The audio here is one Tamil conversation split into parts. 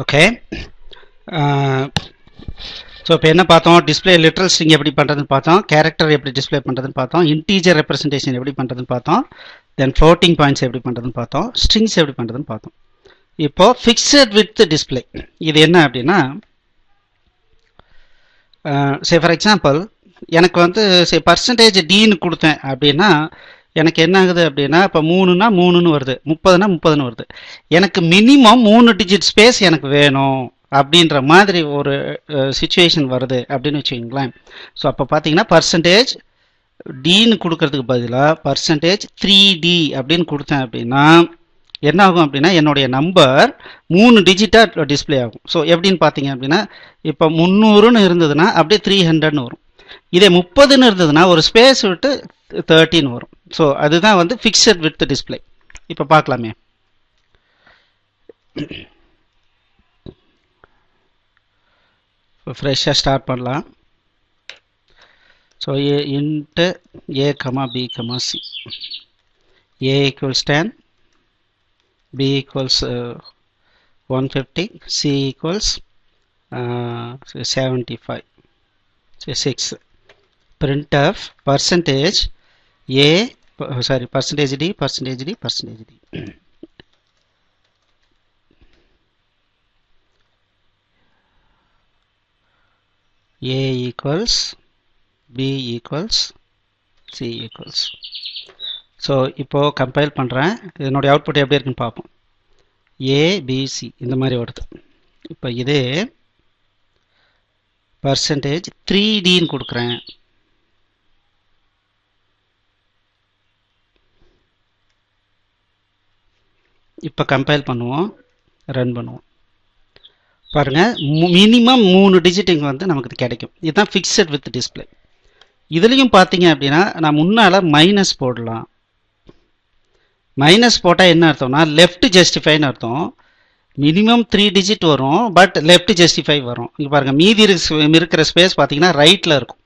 ஓகே. ஸோ இப்போ என்ன பார்த்தோம்? டிஸ்பிளே லிட்ரல் ஸ்ட்ரிங் எப்படி பண்ணுறதுன்னு பார்த்தோம், கேரக்டர் எப்படி டிஸ்பிளே பண்ணுறதுன்னு பார்த்தோம், இன்டீஜர் ரெப்ரசன்டேஷன் எப்படி பண்ணுறதுன்னு பார்த்தோம், தென் ஃப்ளோட்டிங் பாயிண்ட்ஸ் எப்படி பண்ணுறதுன்னு பார்த்தோம், ஸ்ட்ரிங்ஸ் எப்படி பண்ணுறதுன்னு பார்த்தோம். இப்போ ஃபிக்ஸட் வித் டிஸ்பிளே இது என்ன அப்படின்னா, சே ஃபார் எக்ஸாம்பிள் எனக்கு வந்து சே பர்சன்டேஜ் டீன்னு கொடுத்தேன் அப்படின்னா எனக்கு என்ன ஆகுது அப்படின்னா, இப்போ 3னா 3ன்னு வருது, 30னா 30ன்னு வருது. எனக்கு மினிமம் 3 டிஜிட் ஸ்பேஸ் எனக்கு வேணும் அப்படின்ற மாதிரி ஒரு சுச்சுவேஷன் வருது அப்படின்னு வச்சுக்கிங்களேன். ஸோ அப்போ பார்த்தீங்கன்னா பர்சன்டேஜ் டின்னு கொடுக்கறதுக்கு பதிலாக பர்சன்டேஜ் 3D அப்படின்னு கொடுத்தேன் அப்படின்னா என்ன ஆகும் அப்படின்னா, என்னுடைய நம்பர் 3 டிஜிட்டாக டிஸ்பிளே ஆகும். ஸோ எப்படின்னு பார்த்தீங்க அப்படின்னா, இப்போ 300ன்னு இருந்ததுன்னா அப்படியே 300ன்னு வரும். இதே 30ன்னு இருந்ததுன்னா ஒரு ஸ்பேஸ் விட்டு 13 வரும். ஸோ அதுதான் வந்து ஃபிக்ஸட் வித் டிஸ்பிளே. இப்போ பார்க்கலாமே. இப்போ ஃப்ரெஷ்ஷாக ஸ்டார்ட் பண்ணலாம். So into a, b, c. a equals 10, b equals 150, c equals 75, so 6. Printf percentage a, sorry, percentage d, percentage d, percentage d. a equals, b equals, c equals. So இப்போது கம்பைல் பண்ணுறேன். இதனுடைய அவுட்புட் எப்படி இருக்குன்னு பார்ப்போம். a, b, c இந்த மாதிரி வருது. இப்போ இதே பர்சன்டேஜ் 3Dன்னு கொடுக்குறேன். இப்போ கம்பைல் பண்ணுவோம், ரன் பண்ணுவோம். பாருங்கள், மினிமம் 3 டிஜிட் இங்கே வந்து நமக்கு கிடைக்கும். இதுதான் ஃபிக்ஸட் வித் டிஸ்பிளே. இதுலேயும் பார்த்தீங்க அப்படின்னா நான் முன்னால் மைனஸ் போடலாம். மைனஸ் போட்டால் என்ன அர்த்தம்னா லெஃப்ட் ஜஸ்டிஃபைன்னு அர்த்தம். மினிமம் 3 டிஜிட் வரும், பட் லெஃப்ட் ஜஸ்டிஃபை வரும். இங்கே பாருங்கள், மீதி இருக்கிற ஸ்பேஸ் பார்த்தீங்கன்னா ரைட்டில் இருக்கும்.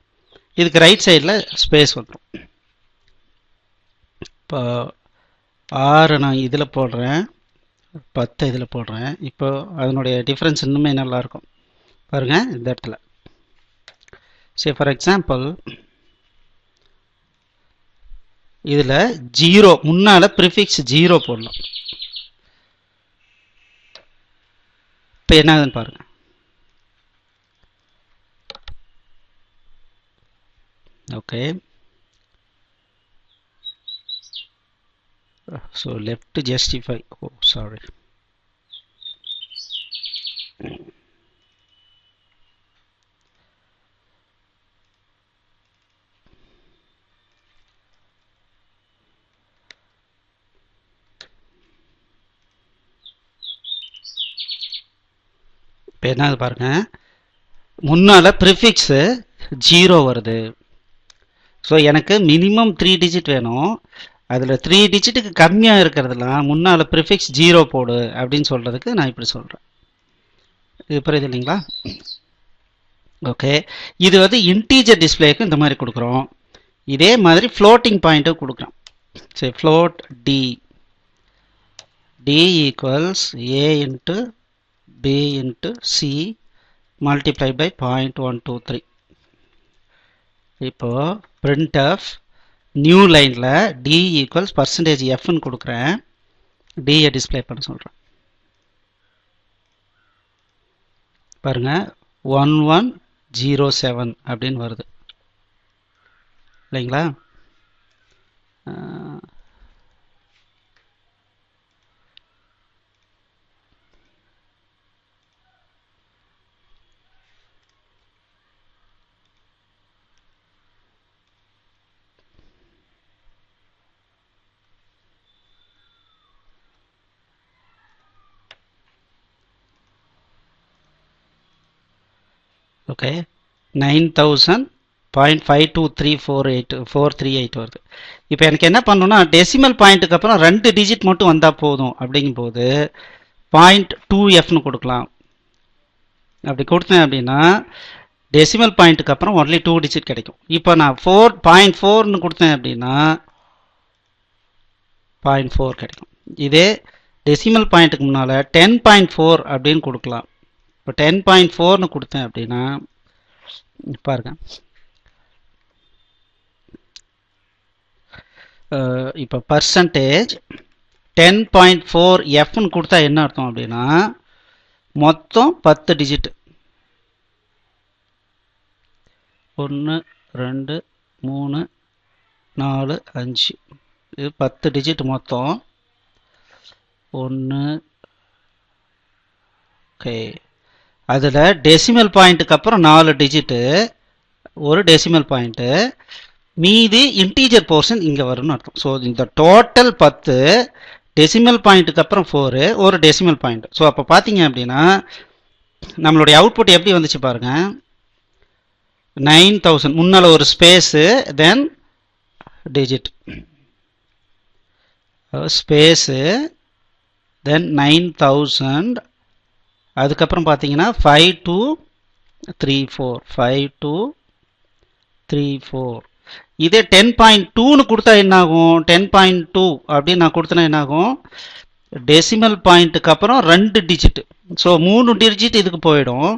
இதுக்கு ரைட் சைடில் ஸ்பேஸ் வந்துடும். இப்போ 6 நான் இதில் போடுறேன், 10 இதில் போடுறேன். இப்போ அதனுடைய டிஃப்ரென்ஸ் இன்னுமே நல்லாயிருக்கும். பாருங்கள் இந்த இடத்துல. சரி, ஃபார் எக்ஸாம்பிள் இதில் 0 முன்னால் ப்ரிஃபிக்ஸ் 0 போடலாம். இப்போ என்ன ஆகுதுன்னு பாருங்கள். Okay, so left justify, oh sorry, இப்போ என்ன பாருங்க, முன்னால் ப்ரிஃபிக்ஸு 0 வருது. ஸோ எனக்கு மினிமம் 3 டிஜிட் வேணும். அதில் 3 டிஜிட்டுக்கு கம்மியாக இருக்கிறதுலாம் முன்னால் ப்ரிஃபிக்ஸ் 0 போடு அப்படின்னு சொல்கிறதுக்கு நான் இப்படி சொல்கிறேன். இது புரியுது இல்லைங்களா? ஓகே, இது வந்து இன்டீஜர் டிஸ்பிளேக்கு இந்த மாதிரி கொடுக்குறோம். இதே மாதிரி ஃப்ளோட்டிங் பாயிண்ட்டும் கொடுக்குறோம். சரி, float d, d equals a into b into c multiplied by 0.123. இப்போ printf நியூ லைனில் d equals percentage f ன்னு கொடுக்குறேன். d டிஸ்பிளே பண்ண சொல்கிறேன். பாருங்க, 1107 அப்படின்னு வருது இல்லைங்களா? ஓகே, 9000.52348 வருது. இப்போ எனக்கு என்ன பண்ணணும்னா டெசிமல் பாயிண்ட்டுக்கு அப்புறம் 2 டிஜிட் மட்டும் வந்தால் போதும். அப்படிங்கும்போது 0.2f கொடுக்கலாம். அப்படி கொடுத்தேன் அப்படின்னா டெசிமல் பாயிண்ட்டுக்கு அப்புறம் ஒன்லி 2 டிஜிட் கிடைக்கும். இப்போ நான் 0.4ன்னு கொடுத்தேன் அப்படின்னா 0.4 கிடைக்கும். இதே டெசிமல் பாயிண்ட்டுக்கு முன்னால் 10.4 அப்படின்னு கொடுக்கலாம். இப்போ 10.4ன்னு கொடுத்தேன் அப்படின்னா பாருங்க, இப்போ பர்சன்டேஜ் 10.4 எஃப்னு கொடுத்தா என்ன அர்த்தம் அப்படின்னா மொத்தம் 10 டிஜிட். 1 2 3 4 5 இது 10 டிஜிட் மொத்தம். 1 ஓகே, அதில் டெசிமல் பாயிண்ட்டுக்கு அப்புறம் 4 டிஜிட்டு, ஒரு டெசிமல் பாயிண்ட்டு, மீதி இன்டீஜர் போர்ஷன் இங்கே வரும்னு அர்த்தம். ஸோ இந்த டோட்டல் 10, டெசிமல் பாயிண்ட்டுக்கு அப்புறம் 4, ஒரு டெசிமல் பாயிண்ட். ஸோ அப்போ பார்த்தீங்க அப்படின்னா நம்மளுடைய அவுட்புட் எப்படி வந்துச்சு பாருங்க, 9000 முன்னால் ஒரு ஸ்பேஸு, தென் டிஜிட் ஸ்பேஸு, தென் 9000, அதுக்கப்புறம் பார்த்தீங்கன்னா 5234 5234. இதே 10.2ன்னு கொடுத்தா என்ன ஆகும், 10.2 அப்படின்னு நான் கொடுத்தனா என்ன ஆகும், டெசிமல் பாயிண்ட்டுக்கு அப்புறம் 2 டிஜிட். ஸோ 3 டிஜிட் இதுக்கு போயிடும்,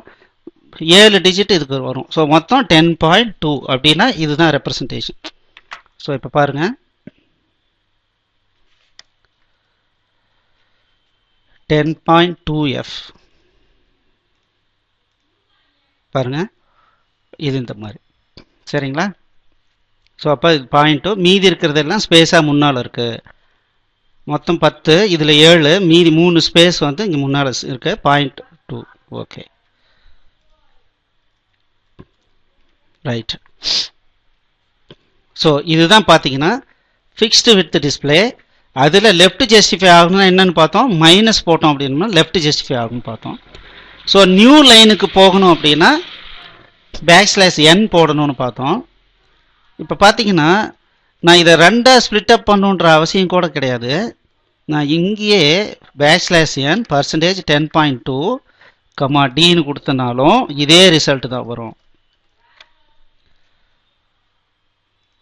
7 டிஜிட் இதுக்கு வரும். ஸோ மொத்தம் 10.2 அப்படின்னா இதுதான் ரெப்ரசன்டேஷன். ஸோ இப்போ பாருங்க, 10.2F பாருங்க, இது இந்த மாதிரி. சரிங்களா? ஸோ அப்போ இது 0.2, மீதி இருக்கிறதெல்லாம் ஸ்பேஸாக முன்னால் இருக்குது. மொத்தம் 10, இதில் 7, மீதி 3 ஸ்பேஸ் வந்து இங்கே முன்னால் இருக்கு, 0.2. Okay, right. ஸோ இதுதான் பார்த்தீங்கன்னா ஃபிக்ஸ்டு வித் டிஸ்பிளே. அதில் லெஃப்ட் ஜஸ்டிஃபை ஆகணும்னா என்னென்னு பார்த்தோம், மைனஸ் போட்டோம் அப்படின்னா லெஃப்ட் ஜஸ்டிஃபை ஆகும்னு பார்த்தோம். ஸோ நியூ லைனுக்கு போகணும் அப்படின்னா \n போடணும்னு பார்த்தோம். இப்போ பார்த்தீங்கன்னா நான் இதை 2 ஸ்ப்ளிட் அப் பண்ணுன்ற அவசியம் கூட கிடையாது. நான் இங்கேயே \n பர்சன்டேஜ் 10.2 (d)ன்னு கொடுத்தனாலும் இதே ரிசல்ட் தான் வரும்.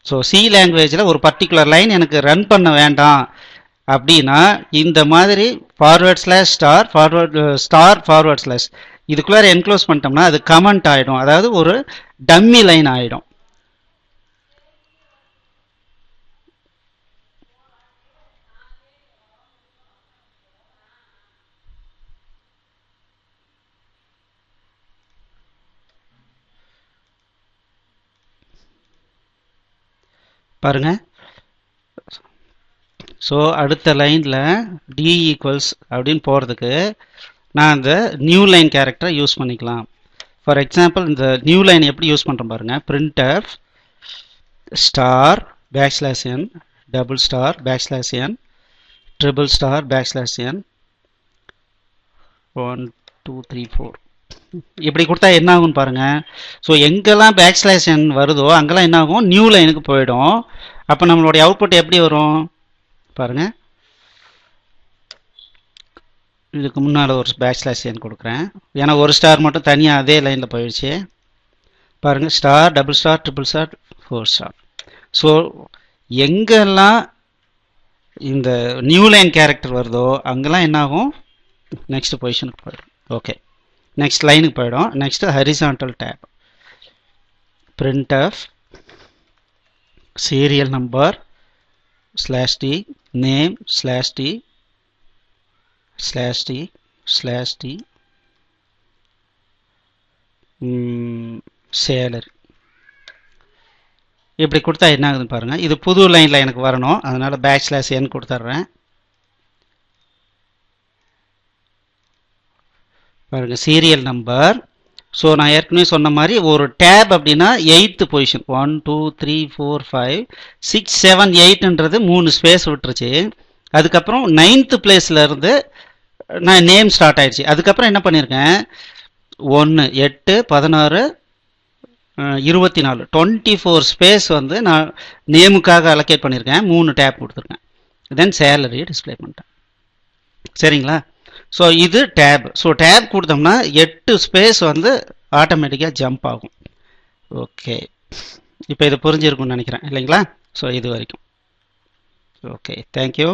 ஸோ சி லாங்குவேஜில் ஒரு பர்டிகுலர் லைன் எனக்கு ரன் பண்ண வேண்டாம் அப்படின்னா இந்த மாதிரி /*** /** இதுக்குள்ளார என்க்ளோஸ் பண்ணிட்டோம்னா அது கமெண்ட் ஆகிடும், அதாவது ஒரு டம்மி லைன் ஆகிடும். பாருங்க, ஸோ அடுத்த லைனில் d ஈக்குவல்ஸ் அப்படின்னு போகிறதுக்கு நான் அந்த நியூ லைன் கேரக்டரை யூஸ் பண்ணிக்கலாம். ஃபார் எக்ஸாம்பிள் இந்த நியூ லைன் எப்படி யூஸ் பண்ணுறோம் பாருங்க, printf *\n \n *\n 1 2 3 4 இப்படி கொடுத்தா என்ன ஆகும்னு பாருங்க. ஸோ எங்கெல்லாம் \n வருதோ அங்கெல்லாம் என்ன ஆகும், நியூ லைனுக்கு போயிடும். அப்போ நம்மளுடைய அவுட்புட் எப்படி வரும் பாருங்க, இதுக்கு முன்னால் ஒரு \n கொடுக்குறேன், ஏன்னா ஒரு ஸ்டார் மட்டும் தனியாக அதே லைனில் போயிடுச்சு. பாருங்கள், *, ***, *4*. ஸோ எங்கெல்லாம் இந்த நியூ லைன் கேரக்டர் வருதோ அங்கெல்லாம் என்ன ஆகும், நெக்ஸ்ட் பொசிஷனுக்கு போயிடும். ஓகே, நெக்ஸ்ட் லைனுக்கு போயிடும். Next horizontal tab, printf serial number /t name /t salary. இப்படி கொடுத்தா என்ன ஆகுதுன்னு பாருங்க, இது புது லைனில் எனக்கு வரணும், அதனால \n கொடுத்துட்றேன். பாருங்க, சீரியல் நம்பர். ஸோ நான் ஏற்கனவே சொன்ன மாதிரி ஒரு டேப் அப்படின்னா 8th பொசிஷன், 1 2 3 4 5 6 7 8ன்றது 3 ஸ்பேஸ் விட்டுருச்சு. அதுக்கப்புறம் 9th பிளேஸ்ல இருந்து நான் நேம் ஸ்டார்ட் ஆயிடுச்சு. அதுக்கப்புறம் என்ன பண்ணியிருக்கேன், 1 8 16 24 24 ஸ்பேஸ் வந்து நான் நேமுக்காக அலோகேட் பண்ணியிருக்கேன். 3 டேப் கொடுத்துருக்கேன். தென் சேலரி டிஸ்பிளே பண்ணிட்டேன். சரிங்களா? ஸோ இது டேப். ஸோ டேப் கொடுத்தோம்னா 8 ஸ்பேஸ் வந்து ஆட்டோமேட்டிக்காக ஜம்ப் ஆகும். ஓகே, இப்போ இது புரிஞ்சிருக்கும்னு நினைக்கிறேன் இல்லைங்களா? ஸோ இது வரைக்கும் ஓகே, தேங்க்யூ.